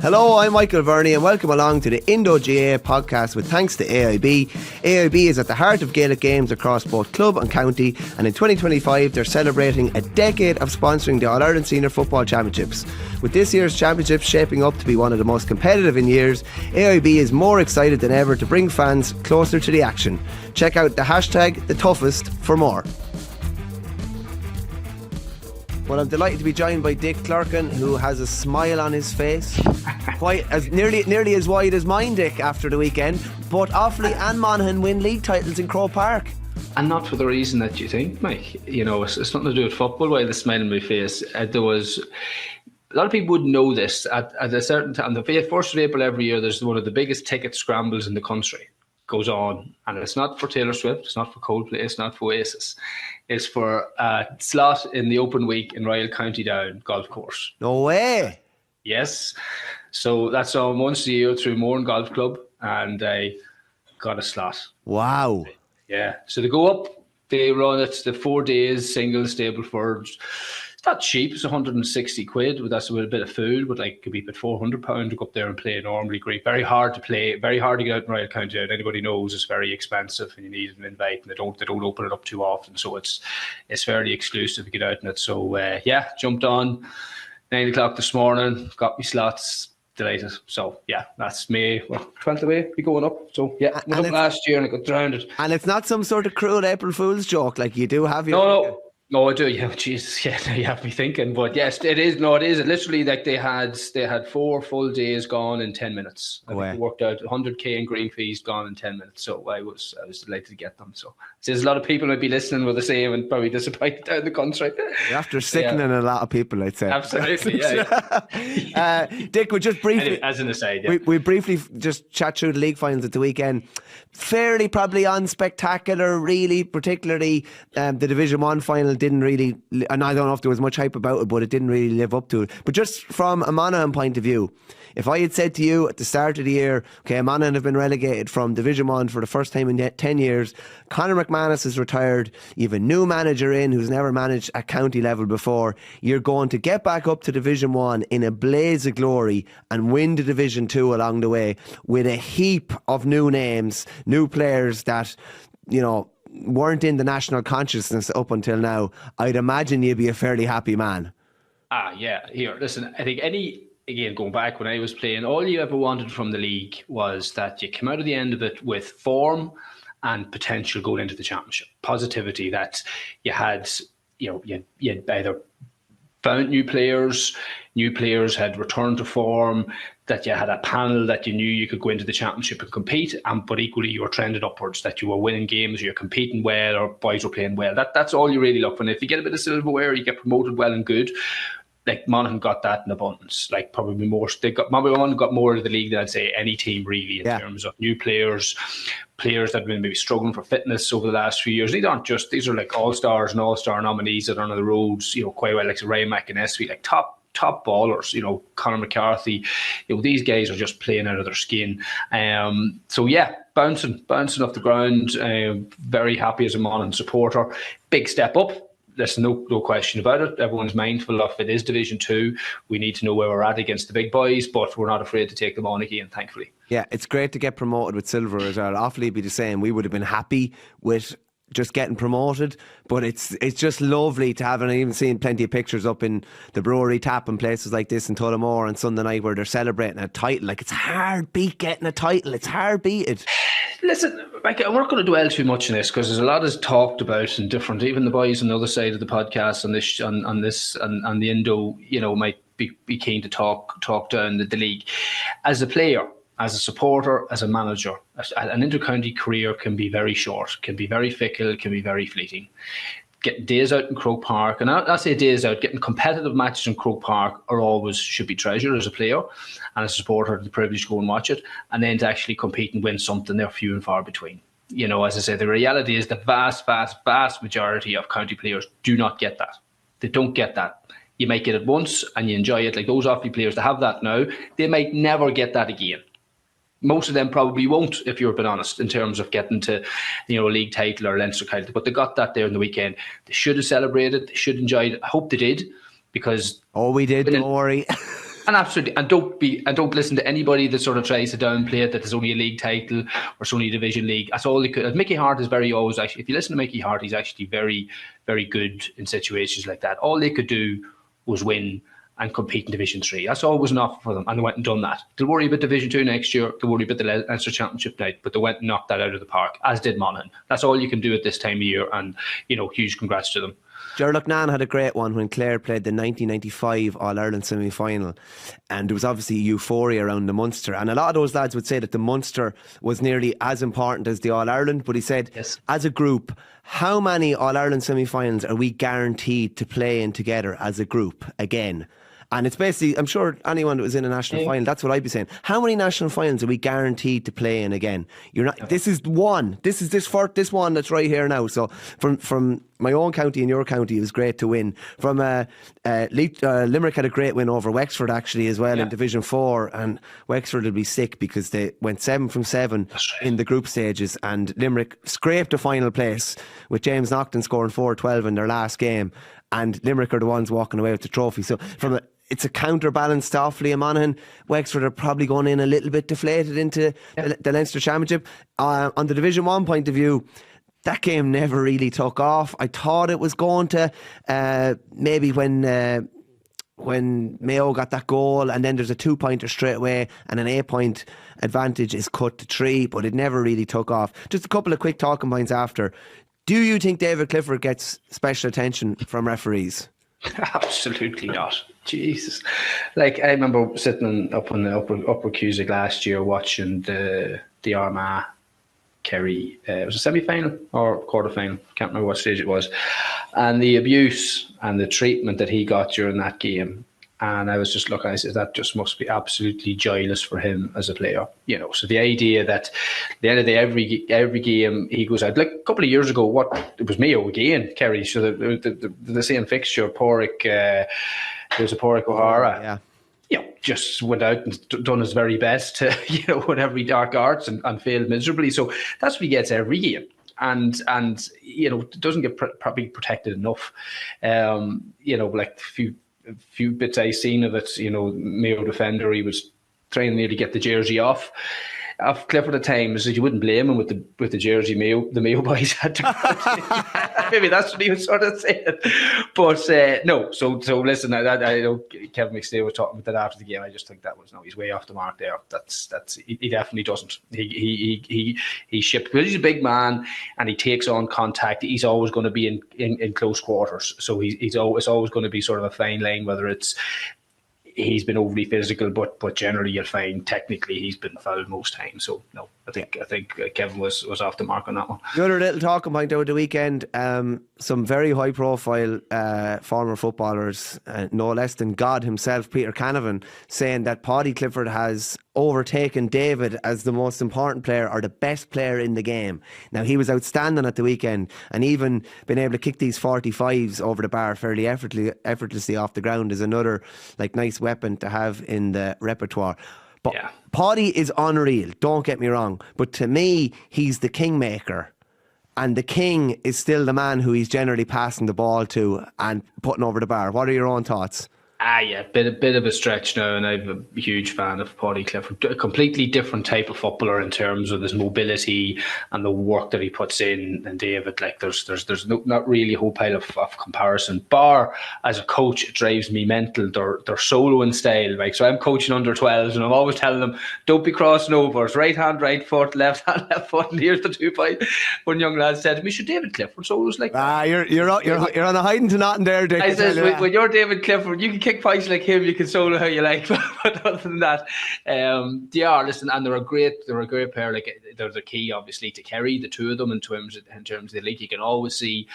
Hello, I'm Michael Verney and welcome along to the Indo GAA podcast with thanks to AIB. AIB is at the heart of Gaelic games across both club and county, and in 2025 they're celebrating a decade of sponsoring the All-Ireland Senior Football Championships. With this year's championships shaping up to be one of the most competitive in years, AIB is more excited than ever to bring fans closer to the action. Check out the hashtag #TheToughest for more. Well, I'm delighted to be joined by Dick Clerkin, who has a smile on his face, quite as nearly as wide as mine, Dick, after the weekend. But Offaly and Monaghan win league titles in Croke Park. And not for the reason that you think, Mike. You know, it's nothing to do with football. Why the smile on my face? There was a lot of people would know this at a certain time. The 1st of April every year, there's one of the biggest ticket scrambles in the country. Goes on, and it's not for Taylor Swift, it's not for Coldplay, it's not for Oasis. It's for a slot in the open week in Royal County Down golf course. No way. Yes. So that's on once a year through Mourne Golf Club, and I got a slot. Wow. Yeah. So they go up, they run it the 4 days, single Stapleford. It's not cheap, it's 160 quid, but that's with a bit of food, but like could be about £400 to go up there and play normally. Great. Very hard to play, very hard to get out in Royal County Down. Anybody knows it's very expensive and you need an invite, and they don't open it up too often. So it's fairly exclusive to get out in it. So jumped on 9 o'clock this morning, got me slots, delighted. So yeah, that's May 12th away, be going up. So yeah, went up last year and I got drowned. And it's not some sort of cruel April Fool's joke, like you do have your... No, I do. Yeah, Jesus, yeah, you have me thinking. But yes, it is. No, it is. Literally, like they had 4 full days gone in 10 minutes. I think they worked out 100k in green fees gone in 10 minutes. So I was delighted to get them. So there's a lot of people might be listening with the same and probably disappointed down the country. You're after sickening a lot of people, I'd say. Absolutely, yeah. Dick, we just briefly, anyway, as an aside, yeah. we briefly just chat through the league finals at the weekend. Fairly probably unspectacular, really, particularly the Division 1 final didn't really, and I don't know if there was much hype about it, but it didn't really live up to it. But just from a Monaghan point of view, if I had said to you at the start of the year, okay, Monaghan have been relegated from Division 1 for the first time in 10 years, Conor McManus is retired, you have a new manager in who's never managed at county level before, you're going to get back up to Division 1 in a blaze of glory and win the Division 2 along the way with a heap of new names, new players that, you know, weren't in the national consciousness up until now. I'd imagine you'd be a fairly happy man. Yeah. Here, listen, I think again, going back when I was playing, all you ever wanted from the league was that you come out of the end of it with form and potential going into the championship. Positivity that you had, you'd either found new players had returned to form, that you had a panel that you knew you could go into the championship and compete, but equally you were trended upwards, that you were winning games, you're competing well, or boys were playing well. That's all you really look for. And if you get a bit of silverware, you get promoted well and good. Like Monaghan got that in abundance, like probably more. Monaghan got more of the league than I'd say any team really in terms of new players that have been maybe struggling for fitness over the last few years. These are like all-stars and all-star nominees that are on the roads, quite well, like Ray McInnesby, like top ballers, Conor McCarthy, these guys are just playing out of their skin. Bouncing off the ground, very happy as a Monaghan supporter. Big step up. There's no question about it. Everyone's mindful of it is Division 2. We need to know where we're at against the big boys, but we're not afraid to take them on again, thankfully. Yeah, it's great to get promoted with silver as well. Offaly be the same. We would have been happy with just getting promoted, but it's just lovely to have, and I've even seen plenty of pictures up in the brewery tap and places like this in Tullamore on Sunday night where they're celebrating a title. Like, it's hard beat getting a title. It's hard beated. Listen, Mike, I'm not going to dwell too much on this because there's a lot is talked about and different. Even the boys on the other side of the podcast on the Indo, might be keen to talk down the league. As a player, as a supporter, as a manager, an inter-county career can be very short, can be very fickle, can be very fleeting. Getting days out in Croke Park, and I say days out, getting competitive matches in Croke Park should be treasured as a player and as a supporter, the privilege to go and watch it, and then to actually compete and win something, they're few and far between. As I say, the reality is the vast, vast, vast majority of county players do not get that. They don't get that. You might get it once and you enjoy it, like those Offaly players that have that now, they might never get that again. Most of them probably won't, if you're being honest, in terms of getting to, a league title or Leinster title. But they got that there in the weekend. They should have celebrated. They should have enjoyed it. I hope they did, because we did. Don't worry. And absolutely, and don't listen to anybody that sort of tries to downplay it, that there's only a league title or it's only a division league. That's all they could. Mickey Hart is always actually. If you listen to Mickey Hart, he's actually very, very good in situations like that. All they could do was win and compete in Division 3. That's always an offer for them, and they went and done that. They'll worry about Division 2 next year. They'll worry about the Leinster Championship night, but they went and knocked that out of the park, as did Monaghan. That's all you can do at this time of year, and huge congrats to them. Gerlach Nan had a great one when Clare played the 1995 All-Ireland semi-final, and there was obviously euphoria around the Munster, and a lot of those lads would say that the Munster was nearly as important as the All-Ireland, but he said, yes, as a group, how many All-Ireland semi-finals are we guaranteed to play in together as a group again? And it's basically, I'm sure anyone that was in a national final, that's what I'd be saying. How many national finals are we guaranteed to play in again? You're not. This is one. This is this one that's right here now. So from my own county and your county, it was great to win. From Limerick had a great win over Wexford actually as well in Division 4, and Wexford will be sick because they went 7 from 7 in the group stages, and Limerick scraped a final place with James Naughton scoring 4-12 in their last game, and Limerick are the ones walking away with the trophy. So it's a counterbalance to Offaly and Monaghan. Wexford are probably going in a little bit deflated into the Leinster Championship. On the Division 1 point of view, that game never really took off. I thought it was going to, maybe when Mayo got that goal, and then there's a 2-pointer straight away and an 8-point advantage is cut to 3, but it never really took off. Just a couple of quick talking points after. Do you think David Clifford gets special attention from referees? Absolutely not. Jesus. Like, I remember sitting up on the upper Cusack last year watching the Armagh Kerry. It was a semi-final or quarter-final. Can't remember what stage it was. And the abuse and the treatment that he got during that game. And I was just looking, I said, that just must be absolutely joyless for him as a player. So the idea that at the end of the day, every game he goes out. Like a couple of years ago, it was Mayo again, Kerry. So the same fixture, Porrick, there was a Porrick O'Hara. Just went out and done his very best to, with every dark arts and failed miserably. So that's what he gets every game. And doesn't get probably protected enough. Like a few bits I seen of it, Mayo defender, he was trying nearly to get the jersey off Clifford at times. You wouldn't blame him with the jersey the Mayo boys had to maybe that's what he was sort of saying. But no, so listen, I know Kevin McStay was talking about that after the game. I just think he's way off the mark there. He definitely doesn't. He shipped, because he's a big man and he takes on contact. He's always going to be in close quarters. So it's always going to be sort of a fine line, whether it's he's been overly physical, but generally you'll find technically he's been fouled most times. So no, I think Kevin was off the mark on that one. The other little talking point over the weekend, some very high profile former footballers, no less than God himself, Peter Canavan, saying that Paddy Clifford has overtaken David as the most important player or the best player in the game. Now, he was outstanding at the weekend, and even being able to kick these 45s over the bar fairly effortlessly off the ground is another nice weapon to have in the repertoire. But Paddy is unreal, don't get me wrong, but to me he's the kingmaker, and the king is still the man who he's generally passing the ball to and putting over the bar. What are your own thoughts? Bit of a stretch now, and I'm a huge fan of Paddy Clifford. A completely different type of footballer in terms of his mobility and the work that he puts in. And David, there's not really a whole pile of comparison. Bar as a coach, it drives me mental. They're soloing style, right? So I'm coaching under 12s, and I'm always telling them, don't be crossing over. It's right hand, right foot, left hand, left foot. And here's the 2 point. One young lad said to me, "Should David Clifford solos like that?" You're on a hiding to nothing there, Dick. I said, when you're David Clifford, you can kick fights like him, you can solo how you like, but other than that, they are, listen, and they're a great pair. Like, they're the key, obviously, to Kerry, the two of them, in terms of the league. You can always see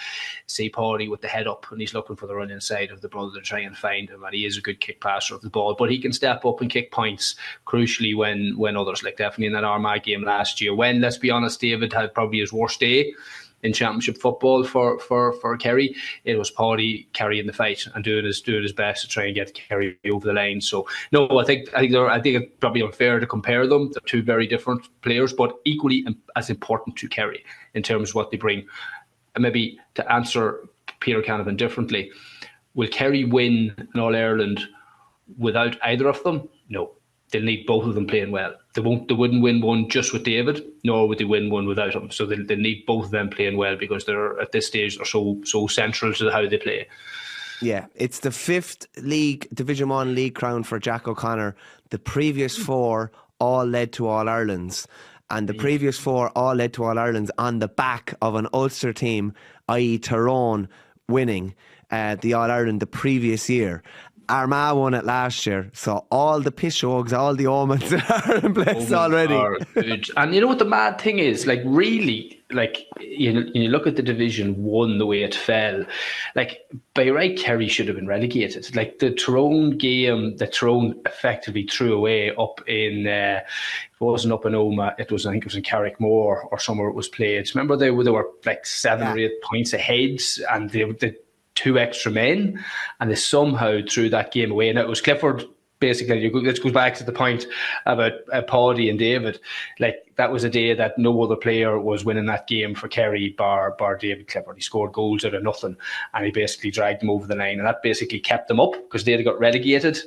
Paddy with the head up, and he's looking for the run inside of the brother to try and find him, and he is a good kick passer of the ball, but he can step up and kick points, crucially when others, like definitely in that Armagh game last year, when, let's be honest, David had probably his worst day in championship football for Kerry. It was Paddy carrying the fight and doing his best to try and get Kerry over the line. So no, I think it's probably unfair to compare them. They're two very different players, but equally as important to Kerry in terms of what they bring. And maybe to answer Peter Canavan differently, will Kerry win an All-Ireland without either of them? No. They'll need both of them playing well. They wouldn't win one just with David, nor would they win one without him. So they need both of them playing well, because they're at this stage are so central to how they play. Yeah, it's the 5th Division 1 league crown for Jack O'Connor. The previous 4 all led to All-Irelands. And the previous 4 all led to All-Irelands on the back of an Ulster team, i.e. Tyrone, winning the All-Ireland the previous year. Armagh won it last year, so all the pishogues, all the omens are in place already. And you know what the mad thing is? Like, really, like, you look at the Division 1, the way it fell. Like, by right, Kerry should have been relegated. Like, the Tyrone game that Tyrone effectively threw away up in, it wasn't up in Omagh, I think it was in Carrickmore or somewhere it was played. Remember, they were like 7 or 8 points ahead, and they 2 extra men, and they somehow threw that game away. And it was Clifford, basically. Let's go back to the point about Paddy and David. Like, that was a day that no other player was winning that game for Kerry bar David Clifford. He scored goals out of nothing, and he basically dragged them over the line, and that basically kept them up, because they had got relegated.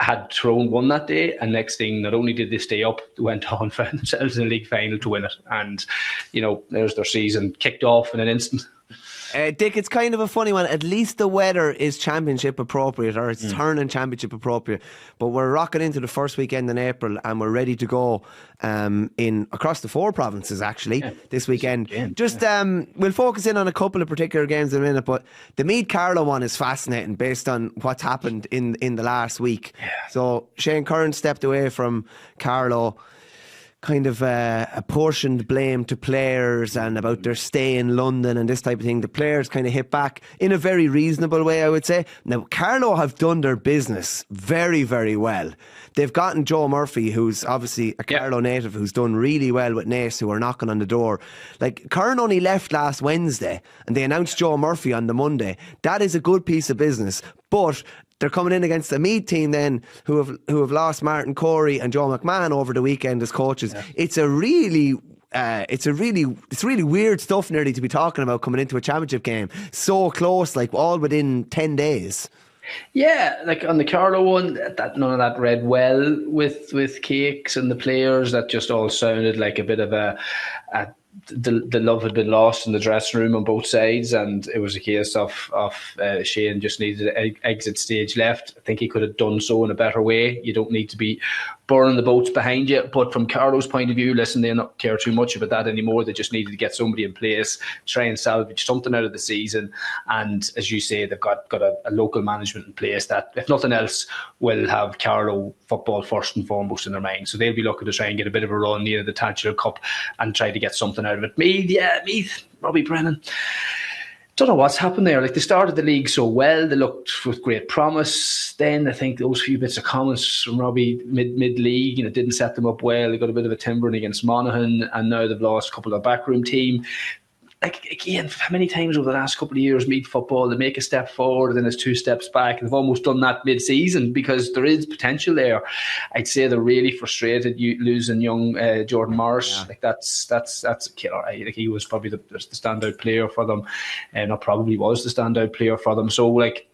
Had Tyrone won that day, and next thing, not only did they stay up, they went on, found themselves in the league final to win it. And, there's their season kicked off in an instant. Dick, it's kind of a funny one. At least the weather is championship appropriate, or it's turning championship appropriate. But we're rocking into the first weekend in April, and we're ready to go in across the 4 provinces actually this weekend. Just we'll focus in on a couple of particular games in a minute, but the Meath Carlow one is fascinating based on what's happened in the last week. So Shane Curran stepped away from Carlow, kind of apportioned blame to players and about their stay in London and this type of thing. The players kind of hit back in a very reasonable way, I would say. Now, Carlow have done their business very, very well. They've gotten Joe Murphy, who's obviously a Carlow native, who's done really well with Naas, who are knocking on the door. Like, Curran only left last Wednesday, and they announced Joe Murphy on the Monday. That is a good piece of business, but they're coming in against a Meath team then who have lost Martin Corey and Joe McMahon over the weekend as coaches. It's really weird stuff nearly to be talking about coming into a championship game so close, like all within 10 days. Yeah, like on the Carlow one, that none of that read well with Cakes and the players. That just all sounded like a bit of the love had been lost in the dressing room on both sides, and it was a case of Shane just needed an exit stage left. I think he could have done so in a better way. You don't need to be burning the boats behind you. But from Carlow's point of view, listen, they don't care too much about that anymore. They just needed to get somebody in place, try and salvage something out of the season. And as you say, they've got a local management in place that, if nothing else, will have Carlow football first and foremost in their mind. So they'll be looking to try and get a bit of a run near the Tantler Cup and try to get something out of it. Meath, Robbie Brennan. Don't know what's happened there. Like, they started the league so well, they looked with great promise. Then I think those few bits of comments from Robbie mid-league, didn't set them up well. They got a bit of a timbering against Monaghan, and now they've lost a couple of backroom team. Like, again, how many times over the last couple of years, Meath football, they make a step forward, then it's 2 steps back. They've almost done that mid-season because there is potential there. I'd say they're really frustrated losing young Jordan Morris. Yeah. Like, that's a killer. Like, he was probably the standout player for them, and probably was the standout player for them. So, like,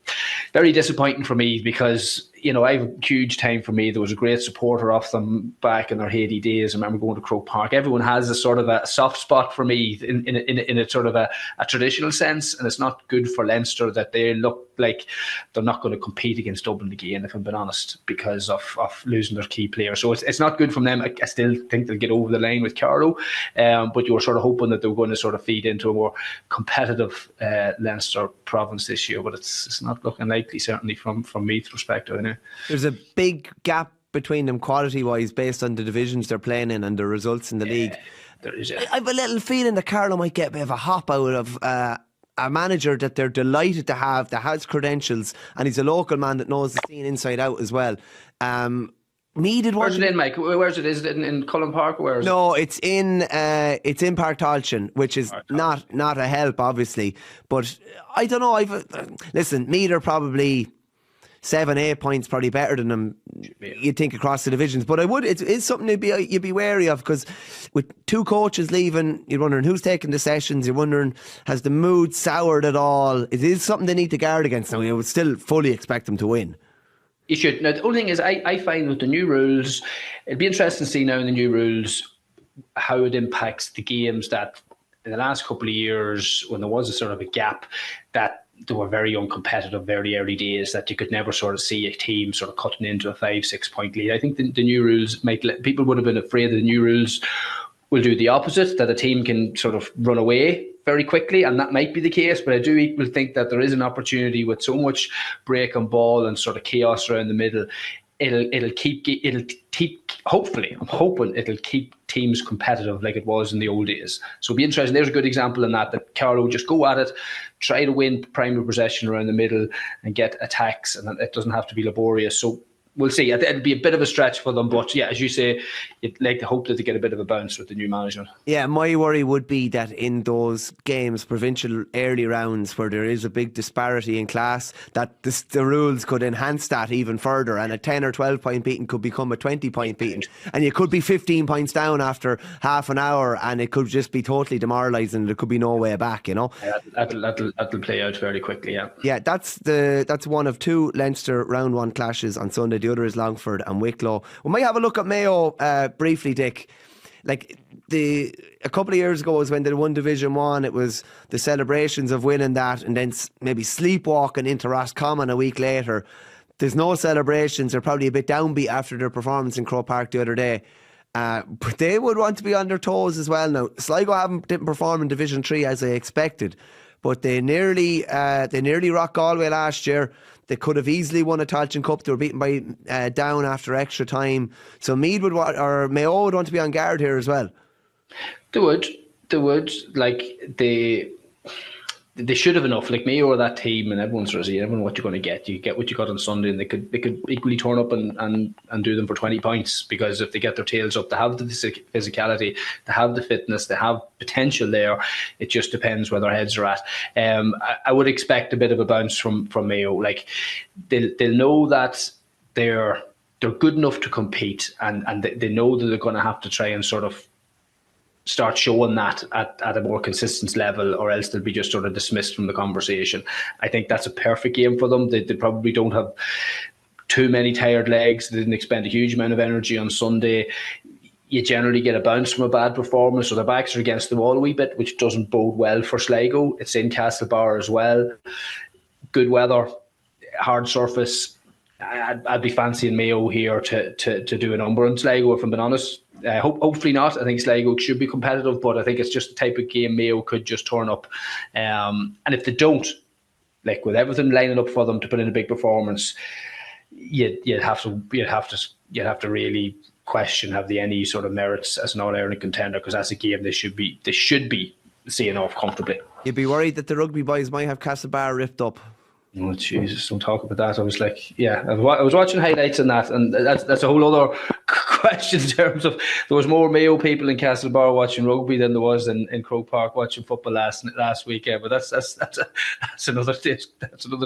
very disappointing for me because, I have a huge time for me. There was a great supporter of them back in their Haiti days. I remember going to Croke Park. Everyone has a sort of a soft spot for me in a sort of a traditional sense, and it's not good for Leinster that they look like they're not going to compete against Dublin again, if I'm being honest, because of losing their key player. So it's not good from them. I still think they'll get over the line with Carlow, but you were sort of hoping that they were going to sort of feed into a more competitive Leinster province this year, but it's not looking likely, certainly from Meath's perspective. There's a big gap between them quality-wise based on the divisions they're playing in and the results in the league. There is, I have a little feeling that Carlow might get a bit of a hop out of a manager that they're delighted to have, that has credentials, and he's a local man that knows the scene inside out as well. Where's it in, Mike? Where's it? Is it in Cullen Park? Where is it? No, it's in Park Tolchin, which is not a help, obviously. But I don't know. Listen, Meath are probably 7-8 points probably better than them, you'd think, across the divisions. But it's something you'd be wary of, because with 2 coaches leaving, you're wondering who's taking the sessions. You're wondering, has the mood soured at all? It is something they need to guard against. Now, you would still fully expect them to win. You should. Now, the only thing is, I find with the new rules, it'd be interesting to see now in the new rules how it impacts the games that in the last couple of years, when there was a sort of a gap, that they were very uncompetitive, very early days, that you could never sort of see a team sort of cutting into a 5-6 point lead. I think the new rules might people would have been afraid of the new rules will do the opposite, that a team can sort of run away very quickly, and that might be the case. But I do equally think that there is an opportunity with so much break and ball and sort of chaos around the middle. It'll keep. Hopefully, I'm hoping it'll keep teams competitive like it was in the old days. So it'll be interesting. There's a good example in that Carlo just go at it, try to win primary possession around the middle and get attacks, and it doesn't have to be laborious. So we'll see. It'll be a bit of a stretch for them, but yeah, as you say, you'd like to hope that they get a bit of a bounce with the new management. Yeah, my worry would be that in those games, provincial early rounds, where there is a big disparity in class, that the rules could enhance that even further, and a 10 or 12 point beating could become a 20 point beating, and you could be 15 points down after half an hour, and it could just be totally demoralising. There could be no way back, you know. Yeah, that'll play out very quickly. Yeah, that's one of two Leinster round one clashes on Sunday. The other is Longford and Wicklow. We might have a look at Mayo briefly, Dick. Like a couple of years ago was when they won Division 1, it was the celebrations of winning that, and then maybe sleepwalking into Roscommon a week later. There's no celebrations. They're probably a bit downbeat after their performance in Croke Park the other day. But they would want to be on their toes as well now. Sligo didn't perform in Division 3 as I expected, but they nearly rocked Galway last year. They could have easily won a Tailteann Cup. They were beaten by Down after extra time. So Mayo would want to be on guard here as well. They would. Like they should have enough. Like Mayo are that team, and everyone's sort of saying, everyone, what you're going to get. You get what you got on Sunday, and they could equally turn up and do them for 20 points, because if they get their tails up, they have the physicality, they have the fitness, they have potential there. It just depends where their heads are at. I would expect a bit of a bounce from Mayo. Like they'll know that they're good enough to compete, and they know that they're going to have to try and sort of start showing that at a more consistent level, or else they'll be just sort of dismissed from the conversation. I think that's a perfect game for them. They probably don't have too many tired legs. They didn't expend a huge amount of energy on Sunday. You generally get a bounce from a bad performance, so their backs are against the wall a wee bit, which doesn't bode well for Sligo. It's in Castlebar as well. Good weather, hard surface. I'd be fancying Mayo here to do a number on Sligo, if I'm being honest. Hopefully not. I think Sligo should be competitive, but I think it's just the type of game Mayo could just turn up. And if they don't, like with everything lining up for them to put in a big performance, you'd have to really question, have they any sort of merits as an All-Ireland contender, because that's a game they should be seeing off comfortably. You'd be worried that the rugby boys might have Castlebar ripped up. Oh Jesus! Don't talk about that. I was like, yeah, I was watching highlights on that, and that's a whole other question in terms of there was more Mayo people in Castlebar watching rugby than there was in Croke Park watching football last weekend. But that's another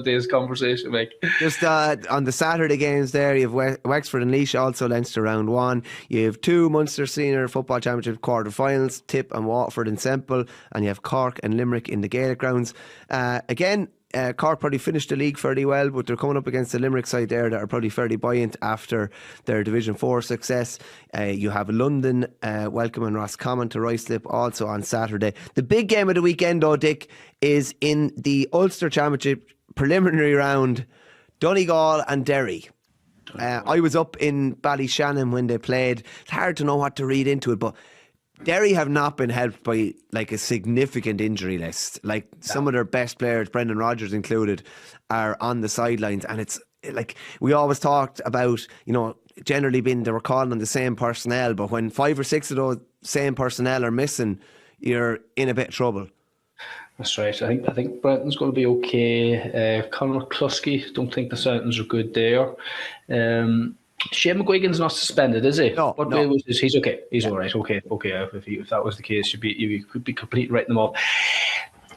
day's conversation, Mike. Just on the Saturday games there, you have Wexford and Laois, also Leinster round one. You have two Munster Senior Football Championship quarter-finals, Tip and Waterford in Semple, and you have Cork and Limerick in the Gaelic grounds. Again, Cork probably finished the league fairly well, but they're coming up against the Limerick side there that are probably fairly buoyant after their Division 4 success. You have London welcoming Roscommon to Ruislip also on Saturday. The big game of the weekend, though, Dick, is in the Ulster Championship preliminary round, Donegal and Derry. I was up in Ballyshannon when they played. It's hard to know what to read into it, but Derry have not been helped by like a significant injury list. Like some of their best players, Brendan Rodgers included, are on the sidelines, and it's like we always talked about, you know, generally being they were calling on the same personnel, but when 5 or 6 of those same personnel are missing, you're in a bit of trouble. That's right. I think Brenton's going to be okay. Conor McCluskey, don't think the Southamptons are good there. Shane McGuigan's not suspended, is he? No. He's okay. He's all right. Okay. If that was the case, you could be completely writing them off.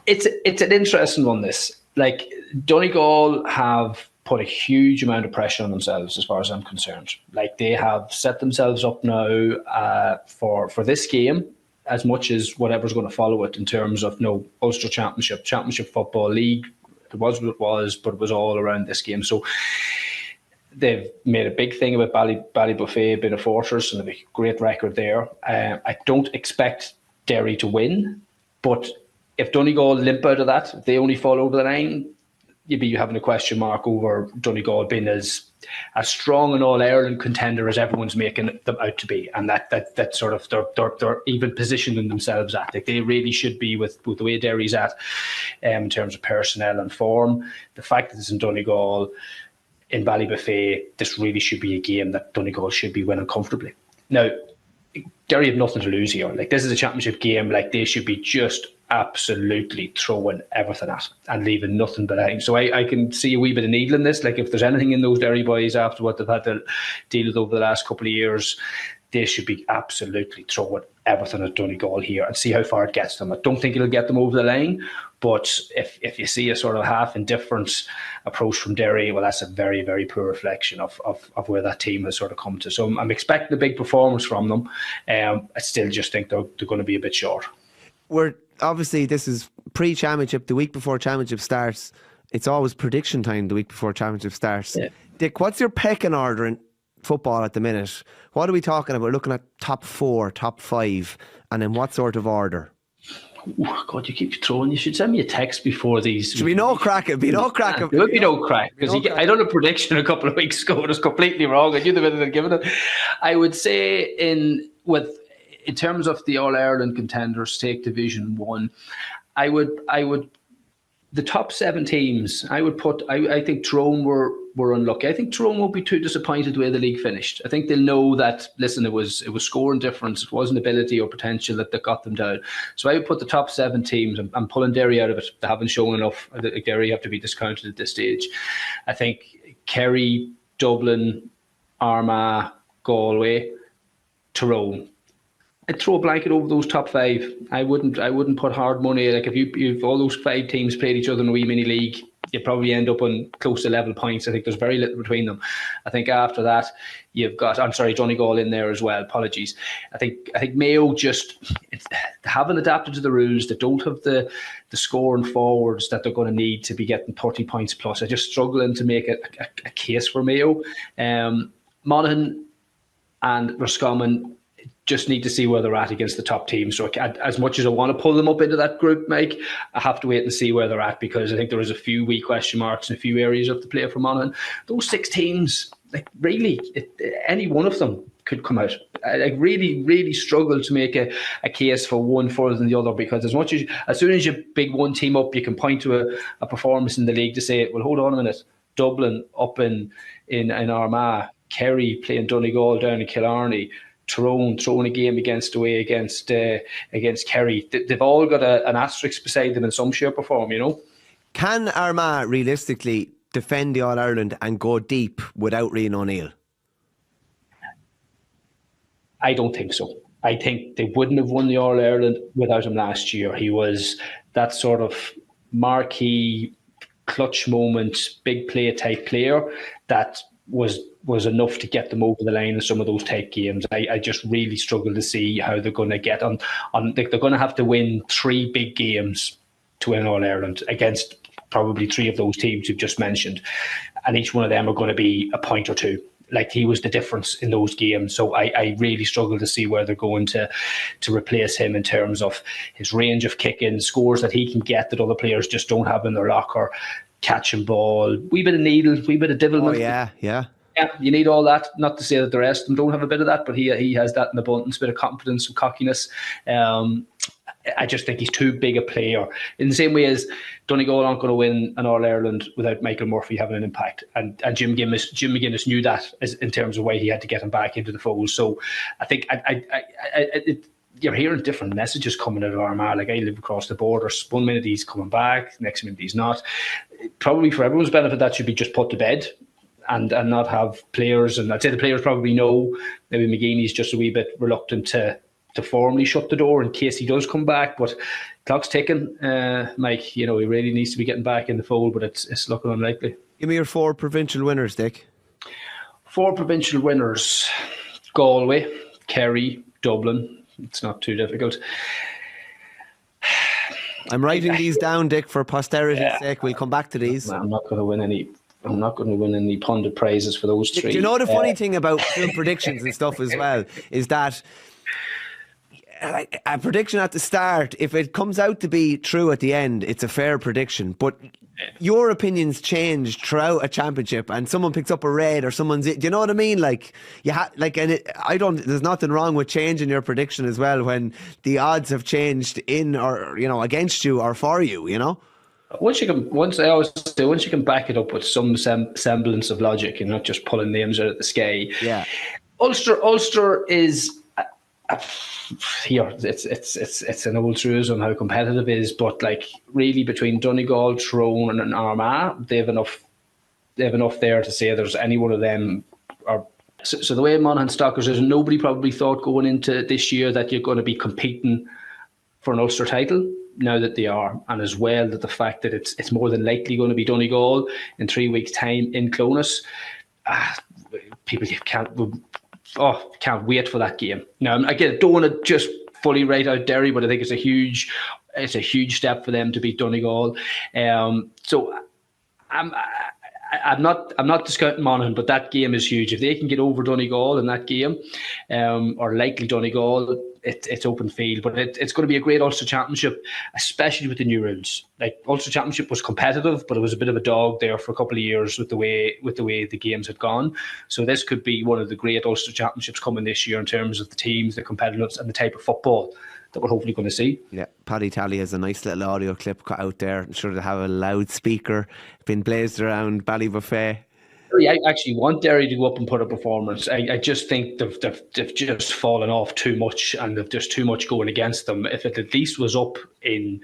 It's an interesting one, this. Like, Donegal have put a huge amount of pressure on themselves as far as I'm concerned. Like, they have set themselves up now for this game as much as whatever's going to follow it in terms of Ulster Championship football league. It was what it was, but it was all around this game. So They've made a big thing about Ballybuffet being a fortress and have a great record there. I don't expect Derry to win, but if Donegal limp out of that, if they only fall over the line, you'd be having a question mark over Donegal being as strong an All-Ireland contender as everyone's making them out to be, and that sort of they're even positioning themselves at. Like, they really should be with the way Derry's at in terms of personnel and form. The fact that it's in Donegal, in Ballybuffet, this really should be a game that Donegal should be winning comfortably. Now, Derry have nothing to lose here. Like, this is a championship game. Like, they should be just absolutely throwing everything at it and leaving nothing behind. So I can see a wee bit of needle in this. Like, if there's anything in those Derry boys after what they've had to deal with over the last couple of years, they should be absolutely throwing everything at Donegal here and see how far it gets them. I don't think it'll get them over the line, but if you see a sort of half indifferent approach from Derry, well, that's a very, very poor reflection of where that team has sort of come to. So I'm expecting a big performance from them. I still just think they're going to be a bit short. Obviously, this is pre-championship, the week before championship starts. It's always prediction time the week before championship starts. Yeah. Dick, what's your pecking order in football at the minute? What are we talking about? Looking at top 4, top 5, and in what sort of order? Oh, God, you keep throwing. You should send me a text before these. Should be no crack. It'd be no crack. There would be no crack, because I done a prediction a couple of weeks ago. It was completely wrong. I knew the minute I'd given it. I would say in terms of the All-Ireland contenders, take Division 1, I would the top 7 teams, I would put, I think Tyrone were unlucky. I think Tyrone won't be too disappointed the way the league finished. I think they'll know that, listen, it was scoring difference. It wasn't ability or potential that got them down. So I would put the top 7 teams. I'm pulling Derry out of it. They haven't shown enough. Derry have to be discounted at this stage. I think Kerry, Dublin, Armagh, Galway, Tyrone. I'd throw a blanket over those top 5. I wouldn't put hard money. Like, if all those 5 teams played each other in a wee mini league, you'd probably end up on close to level points. I think there's very little between them. I think after that, you've got, Donegal in there as well. Apologies. I think Mayo just haven't adapted to the rules. They don't have the scoring forwards that they're going to need to be getting 30 points plus. I just struggling to make a case for Mayo. Monaghan and Roscommon just need to see where they're at against the top team. So as much as I want to pull them up into that group, Mike, I have to wait and see where they're at, because I think there is a few wee question marks in a few areas of the play for Monaghan. Those 6 teams, like, really, any one of them could come out. I really, really struggle to make a case for one further than the other, because as soon as you big one team up, you can point to a performance in the league to say, well, hold on a minute, Dublin up in Armagh, Kerry playing Donegal down in Killarney, Tyrone throwing a game against Kerry. They've all got an asterisk beside them in some shape or form, you know. Can Armagh realistically defend the All-Ireland and go deep without Rian O'Neill? I don't think so. I think they wouldn't have won the All-Ireland without him last year. He was that sort of marquee, clutch moment, big play type player that was enough to get them over the line in some of those tight games. I just really struggle to see how they're going to get on. They're going to have to win 3 big games to win All-Ireland against probably 3 of those teams you've just mentioned. And each one of them are going to be a point or 2. Like, he was the difference in those games. So I really struggle to see where they're going to replace him in terms of his range of kicking, scores that he can get that other players just don't have in their locker, catching ball, wee bit of needle, wee bit of divilment. Oh, yeah. Yeah, you need all that. Not to say that the rest of them don't have a bit of that, but he has that in abundance, a bit of confidence and cockiness. I just think he's too big a player. In the same way as Donegal aren't going to win an All-Ireland without Michael Murphy having an impact. And Jim McGuinness knew that in terms of why he had to get him back into the fold. So I think you're hearing different messages coming out of Armagh. Like, I live across the border. One minute he's coming back, next minute he's not. Probably for everyone's benefit, that should be just put to bed. And not have players, and I'd say the players probably know. Maybe McGeeney's just a wee bit reluctant to formally shut the door in case he does come back. But clock's ticking, Mike. You know, he really needs to be getting back in the fold, but it's looking unlikely. Give me your 4 provincial winners, Dick. 4 provincial winners: Galway, Kerry, Dublin. It's not too difficult. I'm writing these down, Dick, for posterity's sake. We'll come back to these. I'm not going to win any. I'm not going to win any pundit prizes for those three. Do you know the funny thing about doing predictions and stuff as well is that like a prediction at the start, if it comes out to be true at the end, it's a fair prediction. But your opinions change throughout a championship, and someone picks up a red or someone's. Do you know what I mean? Like I don't. There's nothing wrong with changing your prediction as well when the odds have changed in or against you or for you. You know. Once you can back it up with some semblance of logic and not just pulling names out of the sky. Yeah. Ulster is. Here, it's an old truism how competitive it is, but like really between Donegal, Tyrone, and Armagh, they've enough there to say there's any one of them. So the way Monaghan Stockers is, nobody probably thought going into this year that you're going to be competing for an Ulster title. Now that they are, and as well that the fact that it's more than likely going to be Donegal in 3 weeks' time in Clonus, people can't wait for that game. Now, again, don't want to just fully write out Derry, but I think it's a huge step for them to beat Donegal. So I'm not discounting Monaghan, but that game is huge. If they can get over Donegal in that game, or likely Donegal, it's open field. But it's going to be a great Ulster Championship, especially with the new rules. Like Ulster Championship was competitive, but it was a bit of a dog there for a couple of years with the way the games had gone. So this could be one of the great Ulster Championships coming this year in terms of the teams, the competitiveness, and the type of football that we're hopefully going to see. Yeah, Paddy Tally has a nice little audio clip cut out there. I'm sure they have a loudspeaker been blazed around Ballybuffet. I actually want Derry to go up and put a performance. I just think they've just fallen off too much, and they've just too much going against them. If it at least was up in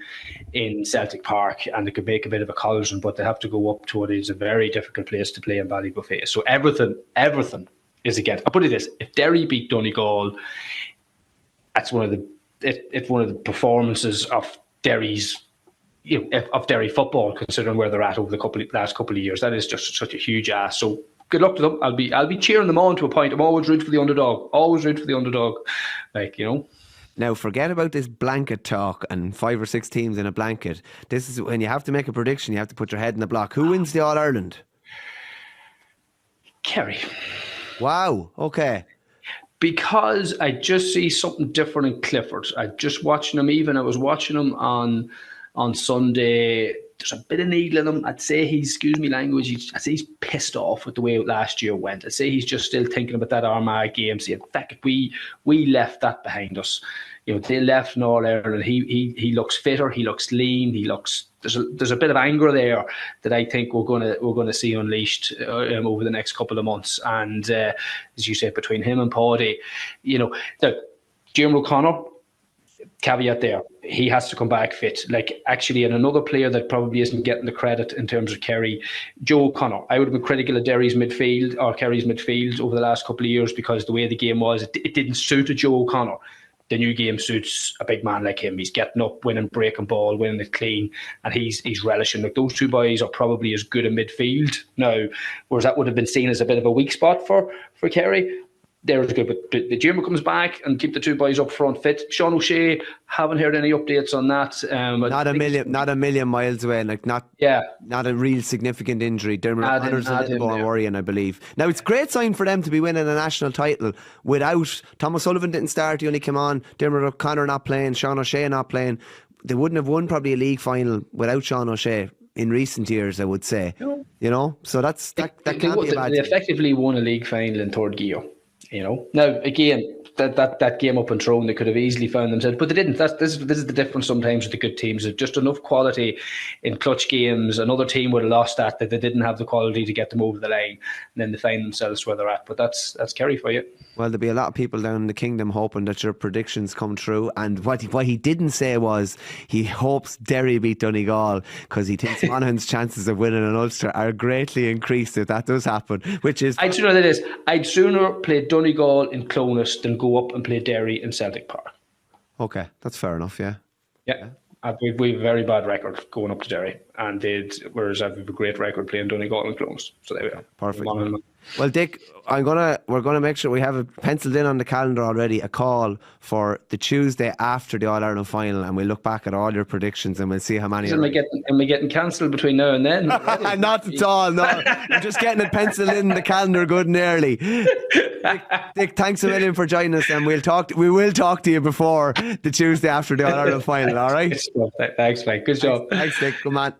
Celtic Park and they could make a bit of a cauldron, but they have to go up to what is a very difficult place to play in Ballybuffet. So everything is against. I'll put it this: if Derry beat Donegal, that's one of the performances of Derry's. Of Derry football, considering where they're at over the last couple of years. That is just such a huge ask. So good luck to them. I'll be cheering them on to a point. I'm always rooting for the underdog. Now forget about this blanket talk and 5 or 6 teams in a blanket. This is when you have to make a prediction. You have to put your head in the block. Who wins the All Ireland? Kerry. Wow. Okay. Because I just see something different in Clifford. I was watching them on Sunday. There's a bit of needle in him. I'd say he's pissed off with the way last year went. I'd say he's just still thinking about that Armagh game. See, in fact, we left that behind us. They left in All Ireland. He looks fitter. He looks lean. There's a bit of anger there that I think we're gonna see unleashed over the next couple of months. And as you said, between him and Paddy, Jim O'Connor. Caveat there, he has to come back fit. Like actually, and another player that probably isn't getting the credit in terms of Kerry, Joe O'Connor. I would have been critical of Kerry's midfield over the last couple of years because the way the game was, it didn't suit a Joe O'Connor. The new game suits a big man like him. He's getting up, winning, breaking ball, winning it clean, and he's relishing. Like those two boys are probably as good in midfield now, whereas that would have been seen as a bit of a weak spot for Kerry. They're good, but the Jimmer comes back and keep the two boys up front fit. Sean O'Shea, haven't heard any updates on that. Not a million miles away. Not a real significant injury. Dermot O'Connor's a little more worrying, I believe. Now it's a great sign for them to be winning a national title without Thomas Sullivan didn't start. He only came on. Dermot O'Connor not playing. Sean O'Shea not playing. They wouldn't have won probably a league final without Sean O'Shea in recent years, I would say. So that can't be a bad thing. They effectively won a league final in third gear. Now again, that game up in Tyrone, they could have easily found themselves, but they didn't. This is the difference sometimes with the good teams. There's just enough quality in clutch games. Another team would have lost that they didn't have the quality to get them over the line, and then they find themselves where they're at. But that's Kerry for you. Well, there'll be a lot of people down in the kingdom hoping that your predictions come true. And what he didn't say was he hopes Derry beat Donegal because he thinks Monaghan's chances of winning an Ulster are greatly increased if that does happen. I'd sooner play Donegal in Clonus than go up and play Derry in Celtic Park. Okay, that's fair enough. Yeah. We have a very bad record going up to Derry, whereas I have a great record playing Donegal and Clonus. So there we are. Perfect. Well, Dick, we're gonna make sure we have it penciled in on the calendar already. A call for the Tuesday after the All Ireland final, and we'll look back at all your predictions and we'll see how many. Am we getting cancelled between now and then? Not at all. No, I'm just getting it penciled in the calendar good and early. Dick, thanks a million for joining us, and we will talk to you before the Tuesday after the All Ireland final. All right. Thanks, mate. Good job. Thanks, Dick. Good man.